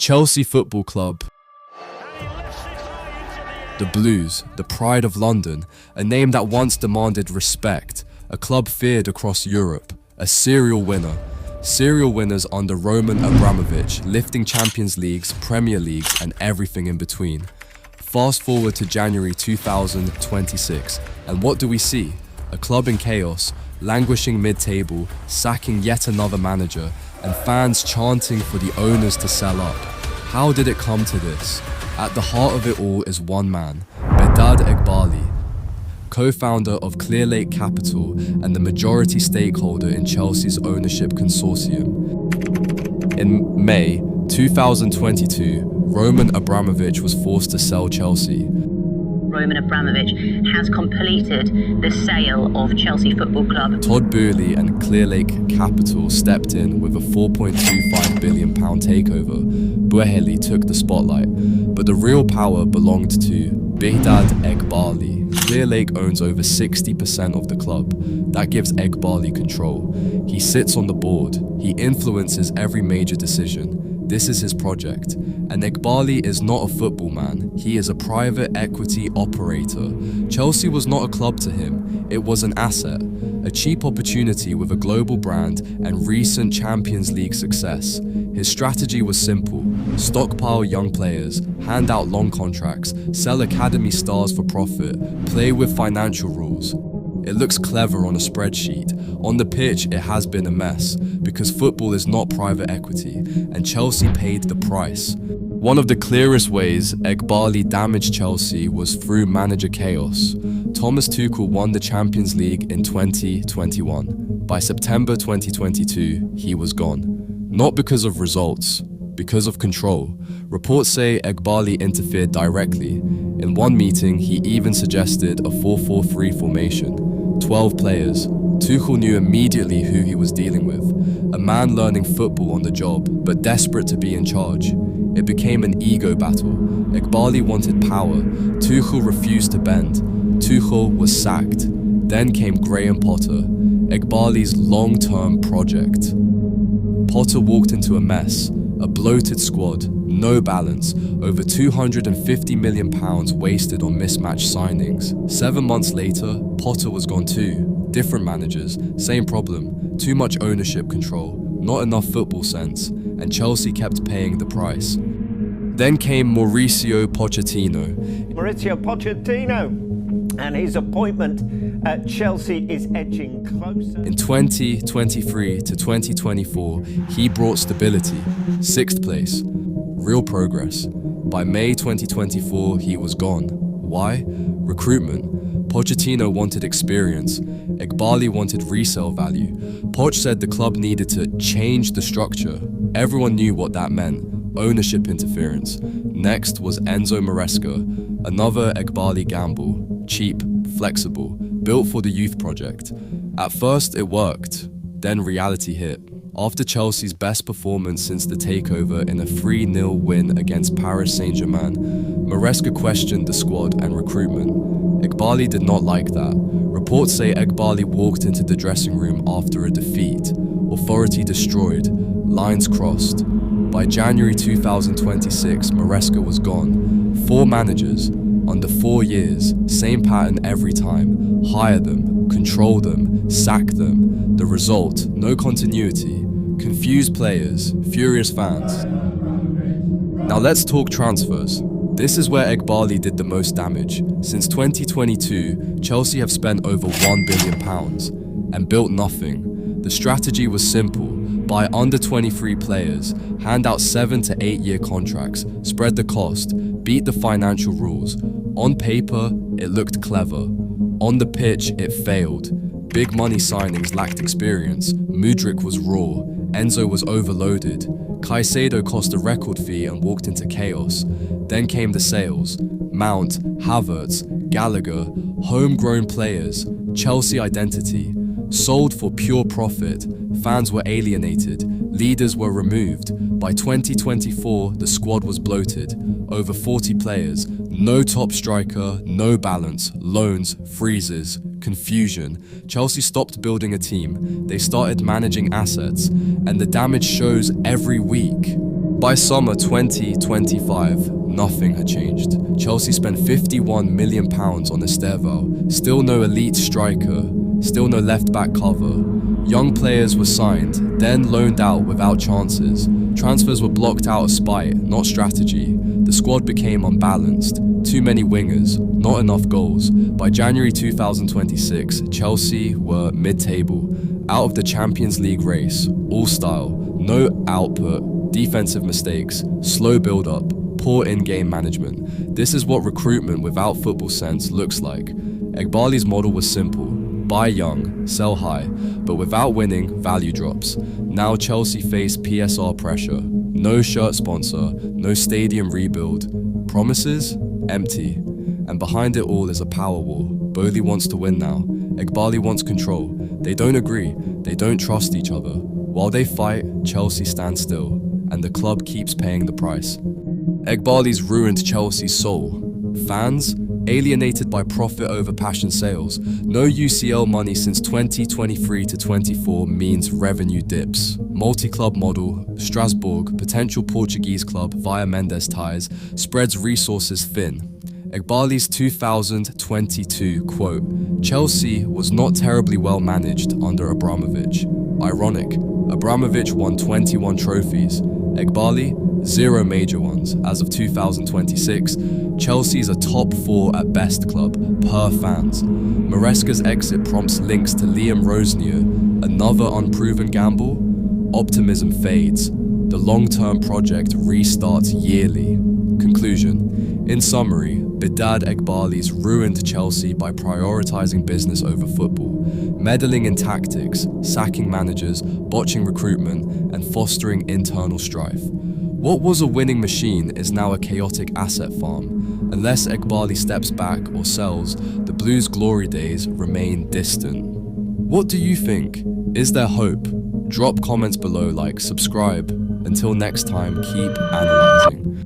Chelsea Football Club. The Blues, the pride of London, a name that once demanded respect, a club feared across Europe, a serial winner. Serial winners under Roman Abramovich, lifting Champions Leagues, Premier Leagues, and everything in between. Fast forward to January 2026, and what do we see? A club in chaos, languishing mid-table, sacking yet another manager, and fans chanting for the owners to sell up. How did it come to this? At the heart of it all is one man, Behdad Eghbali, co-founder of Clearlake Capital and the majority stakeholder in Chelsea's ownership consortium. In May 2022, Roman Abramovich was forced to sell Chelsea. Roman Abramovich has completed the sale of Chelsea Football Club. Todd Boehly and Clearlake Capital stepped in with a £4.25 billion takeover. Boehly took the spotlight, but the real power belonged to Behdad Eghbali. Clearlake owns over 60% of the club. That gives Eghbali control. He sits on the board. He influences every major decision. This is his project. And Eghbali is not a football man. He is a private equity operator. Chelsea was not a club to him. It was an asset, a cheap opportunity with a global brand and recent Champions League success. His strategy was simple: stockpile young players, hand out long contracts, sell academy stars for profit, play with financial rules. It looks clever on a spreadsheet. On the pitch, it has been a mess, because football is not private equity, and Chelsea paid the price. One of the clearest ways Eghbali damaged Chelsea was through manager chaos. Thomas Tuchel won the Champions League in 2021. By September 2022, he was gone. Not because of results, because of control. Reports say Eghbali interfered directly. In one meeting, he even suggested a 4-4-3 formation. 12 players. Tuchel knew immediately who he was dealing with. A man learning football on the job, but desperate to be in charge. It became an ego battle. Eghbali wanted power. Tuchel refused to bend. Tuchel was sacked. Then came Graham Potter, Eghbali's long-term project. Potter walked into a mess. A bloated squad, no balance, over £250 million wasted on mismatched signings. 7 months later, Potter was gone too. Different managers, same problem, too much ownership control, not enough football sense, and Chelsea kept paying the price. Then came Mauricio Pochettino. Mauricio Pochettino and his appointment at Chelsea is edging closer. In 2023 to 2024, he brought stability, 6th place, real progress. By May 2024, he was gone. Why? Recruitment. Pochettino wanted experience. Eghbali wanted resale value. Poch said the club needed to change the structure. Everyone knew what that meant. Ownership interference. Next was Enzo Maresca, another Eghbali gamble. Cheap, flexible, built for the youth project. At first it worked, then reality hit. After Chelsea's best performance since the takeover in a 3-0 win against Paris Saint-Germain, Maresca questioned the squad and recruitment. Eghbali did not like that. Reports say Eghbali walked into the dressing room after a defeat. Authority destroyed, lines crossed. By January 2026, Maresca was gone. 4 managers, under 4 years, same pattern every time. Hire them, control them, sack them. The result, no continuity. Confused players, furious fans. Now let's talk transfers. This is where Eghbali did the most damage. Since 2022, Chelsea have spent over £1 billion and built nothing. The strategy was simple. Buy under 23 players, hand out 7 to 8 year contracts, spread the cost, beat the financial rules. On paper, it looked clever. On the pitch, it failed. Big money signings lacked experience. Mudryk was raw. Enzo was overloaded. Caicedo cost a record fee and walked into chaos. Then came the sales. Mount, Havertz, Gallagher, homegrown players, Chelsea identity. Sold for pure profit. Fans were alienated. Leaders were removed. By 2024, the squad was bloated. Over 40 players. No top striker, no balance, loans, freezes, confusion. Chelsea stopped building a team. They started managing assets. And the damage shows every week. By summer 2025, nothing had changed. Chelsea spent £51 million on Estevao, still no elite striker, still no left-back cover. Young players were signed, then loaned out without chances. Transfers were blocked out of spite, not strategy. The squad became unbalanced. Too many wingers, not enough goals. By January 2026, Chelsea were mid-table, out of the Champions League race, all style, no output, defensive mistakes, slow build-up, poor in-game management. This is what recruitment without football sense looks like. Eghbali's model was simple: buy young, sell high, but without winning, value drops. Now Chelsea face PSR pressure. No shirt sponsor, no stadium rebuild. Promises? Empty. And behind it all is a power war. Bowley wants to win now. Eghbali wants control. They don't agree. They don't trust each other. While they fight, Chelsea stands still, and the club keeps paying the price. Eghbali's ruined Chelsea's soul. Fans? Alienated by profit over passion sales. No UCL money since 2023 to 24 means revenue dips. Multi-club model, Strasbourg, potential Portuguese club via Mendes ties, spreads resources thin. Eghbali's 2022 quote, "Chelsea was not terribly well managed under Abramovich." Ironic, Abramovich won 21 trophies. Eghbali, 0 major ones. As of 2026, Chelsea's a top 4 at best club, per fans. Maresca's exit prompts links to Liam Rosenior, another unproven gamble. Optimism fades. The long-term project restarts yearly. Conclusion. In summary, Behdad Eghbali's ruined Chelsea by prioritizing business over football, meddling in tactics, sacking managers, botching recruitment, and fostering internal strife. What was a winning machine is now a chaotic asset farm. Unless Eghbali steps back or sells, the Blues' glory days remain distant. What do you think? Is there hope? Drop comments below, like, subscribe. Until next time, keep analyzing.